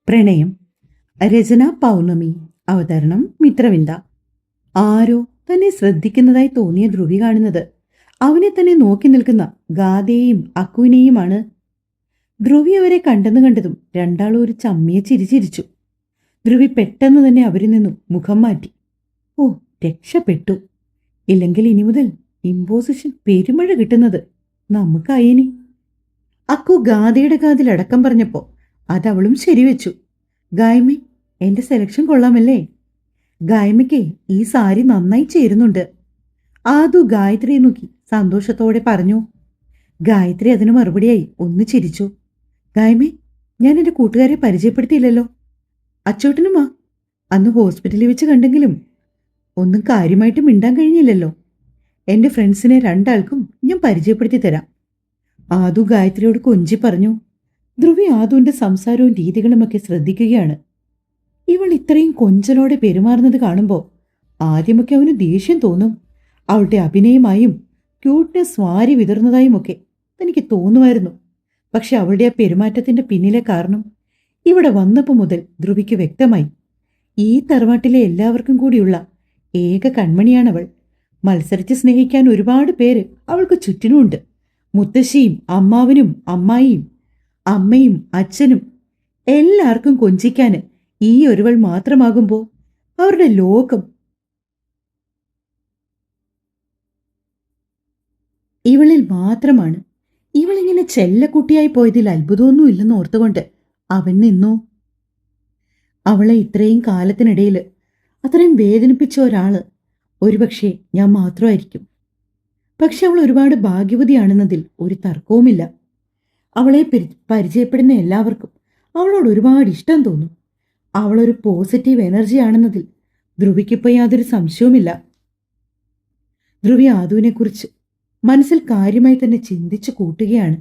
പ്രണയം. രചന പൗർണമി. അവതരണം മിത്രവിന്ദ. ആരോ തന്നെ ശ്രദ്ധിക്കുന്നതായി തോന്നിയ ധ്രുവി കാണുന്നത് അവനെ തന്നെ നോക്കി നിൽക്കുന്ന ഗാഥയെയും അക്കുവിനെയുമാണ്. ധ്രുവി അവരെ കണ്ടെന്ന് കണ്ടതും രണ്ടാളും ഒരു ചമ്മിയെ ചിരിച്ചിരിച്ചു. ധ്രുവി പെട്ടെന്ന് തന്നെ അവരിൽ നിന്നും മുഖം മാറ്റി. ഓ, രക്ഷപ്പെട്ടു. ഇല്ലെങ്കിൽ ഇനി മുതൽ ഇമ്പോസിഷൻ പെരുമഴ കിട്ടുന്നത് നമുക്കായേനെ. അക്കു ഗാഥയുടെ കാതിൽ അടക്കം പറഞ്ഞപ്പോ അതവളും ശരിവെച്ചു. ഗായ്മേ, എന്റെ സെലക്ഷൻ കൊള്ളാമല്ലേ? ഗായ്മയ്ക്ക് ഈ സാരി നന്നായി ചേരുന്നുണ്ട്. ആദു ഗായത്രിയെ നോക്കി സന്തോഷത്തോടെ പറഞ്ഞു. ഗായത്രി അതിന് മറുപടിയായി ഒന്ന് ചിരിച്ചു. ഗായ്മേ, ഞാൻ എന്റെ കൂട്ടുകാരെ പരിചയപ്പെടുത്തിയില്ലല്ലോ. അച്ചോട്ടനുമാ അന്ന് ഹോസ്പിറ്റലിൽ വെച്ച് കണ്ടെങ്കിലും ഒന്നും കാര്യമായിട്ട് മിണ്ടാൻ കഴിഞ്ഞില്ലല്ലോ. എന്റെ ഫ്രണ്ട്സിനെ രണ്ടാൾക്കും ഞാൻ പരിചയപ്പെടുത്തി തരാം. ആദു ഗായത്രിയോട് കൊഞ്ചി പറഞ്ഞു. ധ്രുവി ആദുവിന്റെ സംസാരവും രീതികളുമൊക്കെ ശ്രദ്ധിക്കുകയാണ്. ഇവൾ ഇത്രയും കൊഞ്ചലോടെ പെരുമാറുന്നത് കാണുമ്പോൾ ആദ്യമൊക്കെ അവന് ദേഷ്യം തോന്നും. അവളുടെ അഭിനയമായും ക്യൂട്ട്നെസ് വാരി വിതർന്നതായുമൊക്കെ തനിക്ക് തോന്നുമായിരുന്നു. പക്ഷെ അവളുടെ ആ പെരുമാറ്റത്തിന്റെ പിന്നിലെ കാരണം ഇവിടെ വന്നപ്പോൾ മുതൽ ധ്രുവിക്ക് വ്യക്തമായി. ഈ തറവാട്ടിലെ എല്ലാവർക്കും കൂടിയുള്ള ഏക കൺമണിയാണവൾ. മത്സരിച്ച് സ്നേഹിക്കാൻ ഒരുപാട് പേര് അവൾക്ക് ചുറ്റിനുമുണ്ട്. മുത്തശ്ശിയും അമ്മാവനും അമ്മായിയും അമ്മയും അച്ഛനും എല്ലാവർക്കും കൊഞ്ചിക്കാന് ഈ ഒരുവൾ മാത്രമാകുമ്പോൾ അവരുടെ ലോകം ഇവളിൽ മാത്രമാണ്. ഇവളിങ്ങനെ ചെല്ലക്കുട്ടിയായി പോയതിൽ അത്ഭുതമൊന്നുമില്ലെന്ന് ഓർത്തുകൊണ്ട് അവൻ നിന്നു. അവളെ ഇത്രയും കാലത്തിനിടയിൽ അത്രയും വേദനിപ്പിച്ച ഒരാള് ഒരുപക്ഷെ ഞാൻ മാത്രമായിരിക്കും. പക്ഷെ അവൾ ഒരുപാട് ഭാഗ്യവതിയാണെന്നതിൽ ഒരു തർക്കവുമില്ല. അവളെ പരിചയപ്പെടുന്ന എല്ലാവർക്കും അവളോട് ഒരുപാട് ഇഷ്ടം തോന്നും. അവളൊരു പോസിറ്റീവ് എനർജിയാണെന്നതിൽ ധ്രുവിക്കിപ്പോൾ യാതൊരു സംശയവുമില്ല. ധ്രുവി ആദുവിനെക്കുറിച്ച് മനസ്സിൽ കാര്യമായി തന്നെ ചിന്തിച്ചു കൂട്ടുകയാണ്.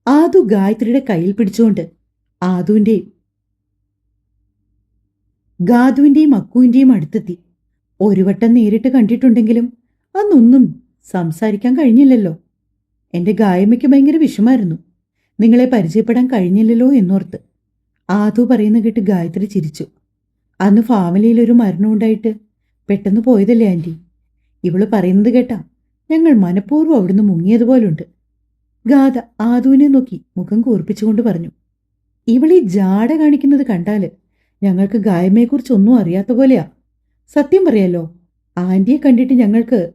ആദു ഗായത്രിയുടെ കയ്യിൽ പിടിച്ചുകൊണ്ട് ഗാദുവിന്റെയും അക്കുവിന്റെയും അടുത്തെത്തി. ഒരു വട്ടം നേരിട്ട് കണ്ടിട്ടുണ്ടെങ്കിലും അന്നൊന്നും സംസാരിക്കാൻ കഴിഞ്ഞില്ലല്ലോ. എന്റെ ഗായമ്മയ്ക്ക് ഭയങ്കര വിഷമായിരുന്നു നിങ്ങളെ പരിചയപ്പെടാൻ കഴിഞ്ഞില്ലല്ലോ എന്നോർത്ത്. ആദു പറയുന്ന കേട്ട് ഗായത്രി ചിരിച്ചു. അന്ന് ഫാമിലിയിൽ ഒരു മരണം ഉണ്ടായിട്ട് പെട്ടെന്ന് പോയതല്ലേ ആന്റി. ഇവള് പറയുന്നത് കേട്ടാ ഞങ്ങൾ മനഃപൂർവ്വം അവിടുന്ന് മുങ്ങിയതുപോലുണ്ട്. ഗാഥ ആദുവിനെ നോക്കി മുഖം കൂർപ്പിച്ചുകൊണ്ട് പറഞ്ഞു. ഇവളീ ജാട കാണിക്കുന്നത് കണ്ടാല് ഞങ്ങൾക്ക് ഗായമ്മയെക്കുറിച്ച് ഒന്നും അറിയാത്ത പോലെയാ. സത്യം പറയാലോ, ആന്റിയെ കണ്ടിട്ട് ഞങ്ങൾക്ക്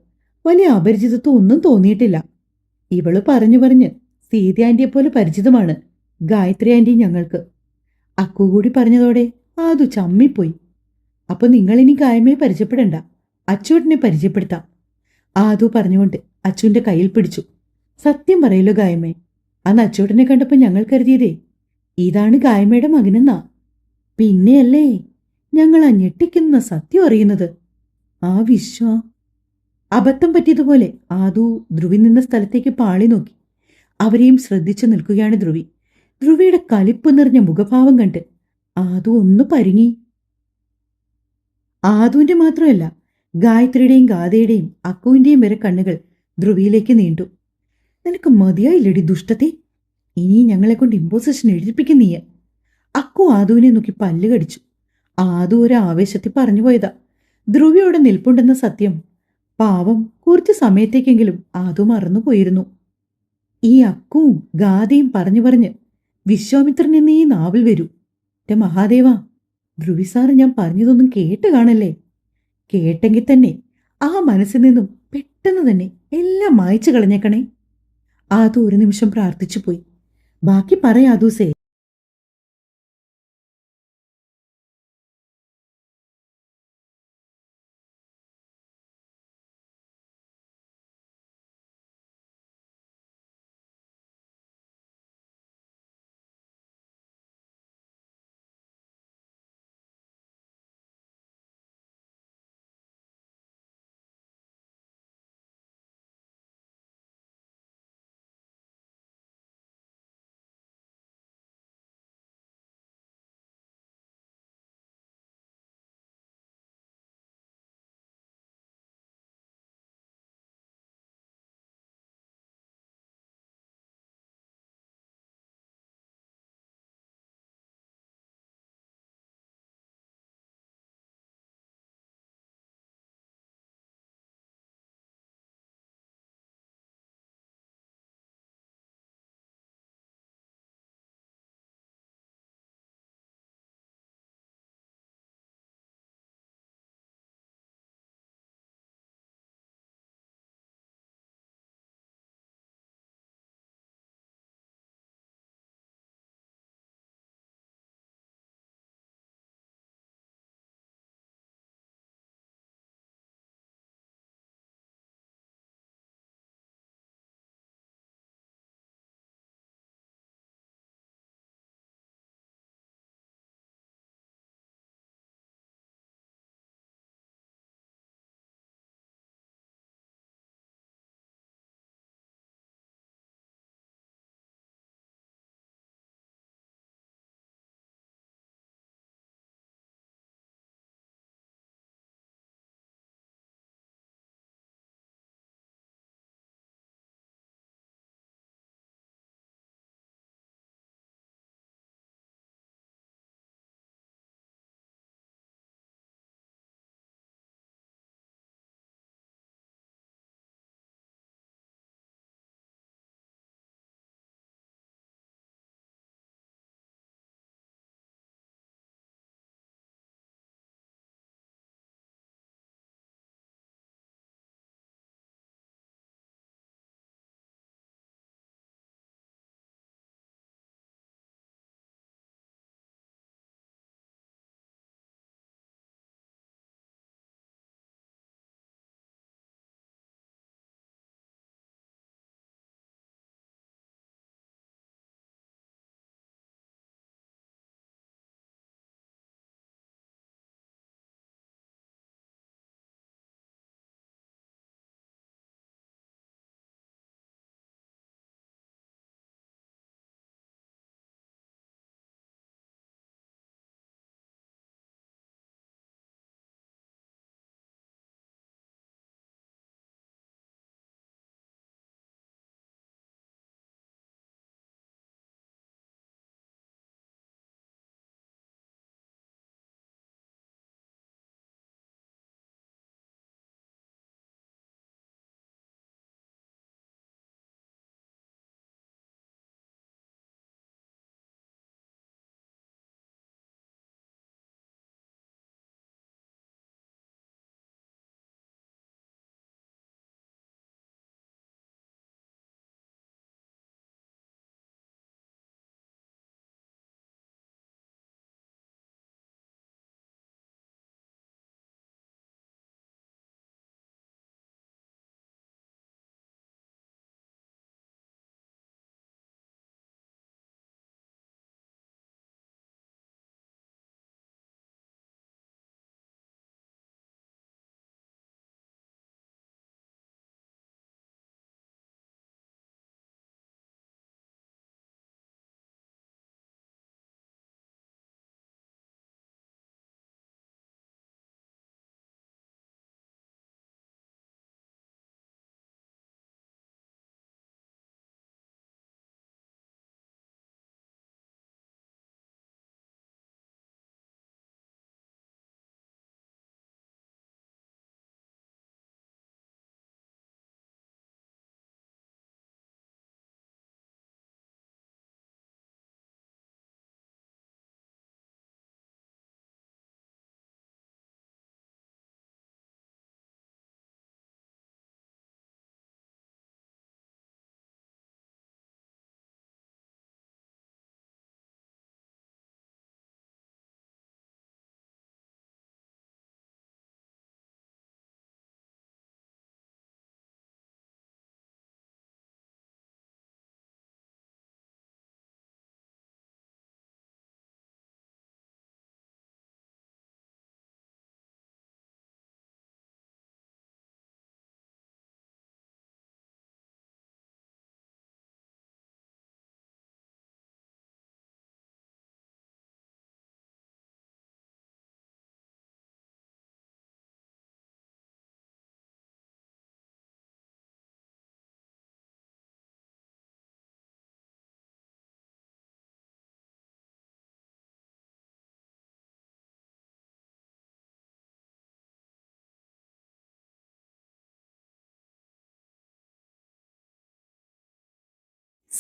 വലിയ അപരിചിതത്വം ഒന്നും തോന്നിയിട്ടില്ല. ഇവള് പറഞ്ഞു പറഞ്ഞ് സീത ആന്റിയെ പോലെ പരിചിതമാണ് ഗായത്രി ആന്റി ഞങ്ങൾക്ക്. അക്കു കൂടി പറഞ്ഞതോടെ ആദു ചമ്മിപ്പോയി. അപ്പൊ നിങ്ങളിനി ഗായമ്മയെ പരിചയപ്പെടണ്ട, അച്ചൂട്ടിനെ പരിചയപ്പെടുത്താം. ആദു പറഞ്ഞുകൊണ്ട് അച്ചുവിന്റെ കയ്യിൽ പിടിച്ചു. സത്യം പറയല്ലോ ഗായമ്മേ, അന്ന് അച്ചൂട്ടിനെ കണ്ടപ്പോൾ ഞങ്ങൾ കരുതിയതേ ഇതാണ് ഗായമ്മയുടെ മകനെന്നാ. പിന്നെയല്ലേ ഞങ്ങൾ ആ ഞെട്ടിക്കുന്ന സത്യം അറിയുന്നത്. ആ അബദ്ധം പറ്റിയതുപോലെ ആദു ധ്രുവി നിന്ന സ്ഥലത്തേക്ക് പാളി നോക്കി. അവരെയും ശ്രദ്ധിച്ചു നിൽക്കുകയാണ് ധ്രുവി. ധ്രുവിയുടെ കലിപ്പ് നിറഞ്ഞ മുഖഭാവം കണ്ട് ആദു ഒന്ന് പരിങ്ങി. ആദുവിന്റെ മാത്രമല്ല, ഗായത്രിയുടെയും ഗാഥയുടെയും അക്കുവിന്റെയും വരെ കണ്ണുകൾ ധ്രുവിയിലേക്ക് നീണ്ടു. നിനക്ക് മതിയായില്ലടി ദുഷ്ടത്തെ, ഇനി ഞങ്ങളെ കൊണ്ട് ഇമ്പോസിഷൻ എഴുതിപ്പിക്കുന്നീയ. അക്കു ആദുവിനെ നോക്കി പല്ല് കടിച്ചു. ആദു ഒരു ആവേശത്തിൽ പറഞ്ഞു പോയതാ. ധ്രുവിയോടെ നിൽപ്പുണ്ടെന്ന സത്യം പാവം കുറച്ചു സമയത്തേക്കെങ്കിലും ആദു മറന്നുപോയിരുന്നു. ഈ അക്കുവും ഗാഥയും പറഞ്ഞു പറഞ്ഞ് വിശ്വാമിത്രൻ എന്നീ നാവിൽ വരൂ. എന്റെ മഹാദേവ, ധ്രുവി സാറ് ഞാൻ പറഞ്ഞതൊന്നും കേട്ട് കാണല്ലേ. കേട്ടെങ്കിൽ തന്നെ ആ മനസ്സിൽ നിന്നും പെട്ടെന്ന് തന്നെ എല്ലാം മായ്ച്ചു കളഞ്ഞേക്കണേ. ആദു ഒരു നിമിഷം പ്രാർത്ഥിച്ചു പോയി. ബാക്കി പറയാദൂസേ.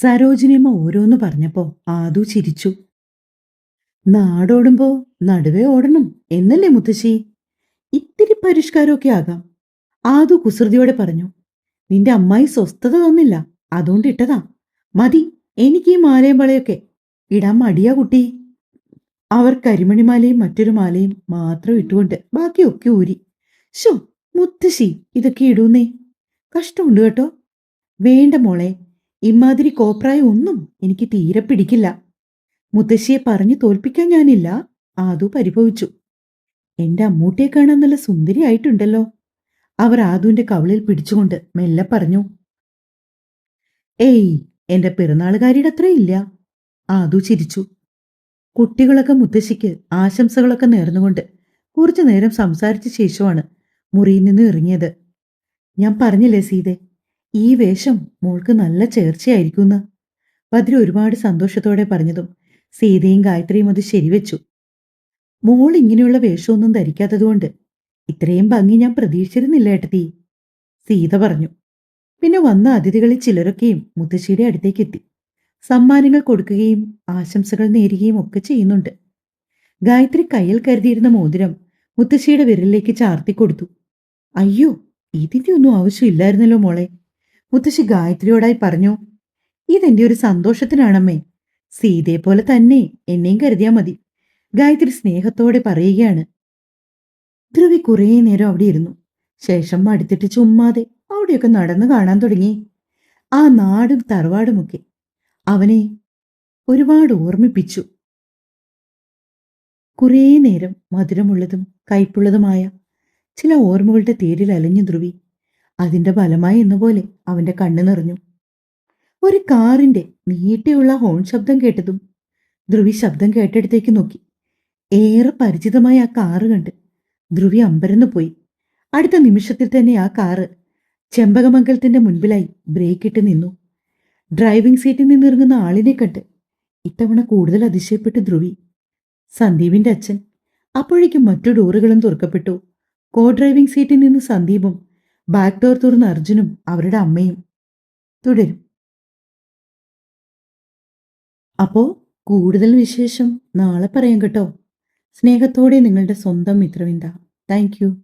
സരോജിനിയമ്മ ഓരോന്ന് പറഞ്ഞപ്പോ ആദു ചിരിച്ചു. നാടോടുമ്പോ നടുവേ ഓടണം എന്നല്ലേ മുത്തശ്ശി? ഇത്തിരി പരിഷ്കാരമൊക്കെ ആകാം. ആദു കുസൃതിയോടെ പറഞ്ഞു. നിന്റെ അമ്മായി സ്വസ്ഥത തന്നില്ല, അതുകൊണ്ട് ഇട്ടതാ. മതി, എനിക്ക് ഈ മാലയും വളയൊക്കെ ഇടാൻ മടിയാ കുട്ടി. അവർ കരിമണിമാലയും മറ്റൊരു മാലയും മാത്രം ഇട്ടുകൊണ്ട് ബാക്കിയൊക്കെ ഊരി. ശോ, മുത്തശ്ശി ഇതൊക്കെ ഇടൂന്നേ, കഷ്ടമുണ്ട് കേട്ടോ. വേണ്ട മോളെ, ഇമാതിരി കോപ്രായം ഒന്നും എനിക്ക് തീരെ പിടിക്കില്ല. മുത്തശ്ശിയെ പറഞ്ഞു തോൽപ്പിക്കാൻ ഞാനില്ല. ആദു പരിഭവിച്ചു. എന്റെ അമ്മൂട്ടിയെ കാണാൻ നല്ല സുന്ദരിയായിട്ടുണ്ടല്ലോ. അവർ ആദുവിന്റെ കവിളിൽ പിടിച്ചുകൊണ്ട് മെല്ലെ പറഞ്ഞു. ഏയ്, എന്റെ പിറന്നാളുകാരിയുടെ അത്രയില്ല. ആദു ചിരിച്ചു. കുട്ടികളൊക്കെ മുത്തശ്ശിക്ക് ആശംസകളൊക്കെ നേർന്നുകൊണ്ട് കുറച്ചു നേരം സംസാരിച്ച ശേഷമാണ് മുറിയിൽ നിന്ന് ഇറങ്ങിയത്. ഞാൻ പറഞ്ഞില്ലേ സീതെ, ഈ വേഷം മോൾക്ക് നല്ല ചേർച്ചയായിരിക്കുമെന്ന്. ഭദ്ര ഒരുപാട് സന്തോഷത്തോടെ പറഞ്ഞതും സീതയും ഗായത്രിയും അത് ശരിവെച്ചു. മോൾ ഇങ്ങനെയുള്ള വേഷമൊന്നും ധരിക്കാത്തതുകൊണ്ട് ഇത്രയും ഭംഗി ഞാൻ പ്രതീക്ഷിച്ചിരുന്നില്ല ഏട്ടത്തി, സീത പറഞ്ഞു. പിന്നെ വന്ന അതിഥികളിൽ ചിലരൊക്കെയും മുത്തശ്ശിയുടെ അടുത്തേക്ക് എത്തി. സമ്മാനങ്ങൾ കൊടുക്കുകയും ആശംസകൾ നേരുകയും ഒക്കെ ചെയ്യുന്നുണ്ട്. ഗായത്രി കയ്യിൽ കരുതിയിരുന്ന മോതിരം മുത്തശ്ശിയുടെ വിരലിലേക്ക് ചാർത്തിക്കൊടുത്തു. അയ്യോ, ഇതിന്റെ ഒന്നും ആവശ്യമില്ലായിരുന്നല്ലോ മോളെ, മുത്തശ്ശി ഗായത്രിയോടായി പറഞ്ഞു. ഇതെന്റെ ഒരു സന്തോഷത്തിനാണമ്മേ. സീതയെ പോലെ തന്നെ എന്നെയും കരുതിയാ മതി, ഗായത്രി സ്നേഹത്തോടെ പറയുകയാണ്. ധ്രുവി കുറേ നേരം അവിടെ ഇരുന്നു. ശേഷം അടുത്തിട്ട് ചുമ്മാതെ അവിടെയൊക്കെ നടന്നു കാണാൻ തുടങ്ങി. ആ നാടും തറവാടുമൊക്കെ അവനെ ഒരുപാട് ഓർമ്മിപ്പിച്ചു. കുറേ നേരം മധുരമുള്ളതും കയ്പുള്ളതുമായ ചില ഓർമ്മകളുടെ തേരിൽ അലഞ്ഞു ധ്രുവി. അതിന്റെ ഫലമായി എന്നപോലെ അവന്റെ കണ്ണു നിറഞ്ഞു. ഒരു കാറിന്റെ നീട്ടിയുള്ള ഹോൺ ശബ്ദം കേട്ടതും ധ്രുവി ശബ്ദം കേട്ടിടത്തേക്ക് നോക്കി. ഏറെ പരിചിതമായ ആ കാറ് കണ്ട് ധ്രുവി അമ്പരന്നു പോയി. അടുത്ത നിമിഷത്തിൽ തന്നെ ആ കാറ് ചെമ്പകമംഗലത്തിന്റെ മുൻപിലായി ബ്രേക്കിട്ട് നിന്നു. ഡ്രൈവിംഗ് സീറ്റിൽ നിന്നിറങ്ങുന്ന ആളിനെ കണ്ട് ഇത്തവണ കൂടുതൽ അതിശയപ്പെട്ടു ധ്രുവി. സന്ദീപിന്റെ അച്ഛൻ. അപ്പോഴേക്കും മറ്റു ഡോറുകളും തുറക്കപ്പെട്ടു. കോ ഡ്രൈവിംഗ് സീറ്റിൽ നിന്ന് സന്ദീപും ബാക്ക് ഡോർ തുറന്ന അർജുനും അവരുടെ അമ്മയും. തുടരും. അപ്പോ കൂടുതൽ വിശേഷം നാളെ പറയാം കേട്ടോ. സ്നേഹത്തോടെ നിങ്ങളുടെ സ്വന്തം മിത്രവിന്ദ. Thank you.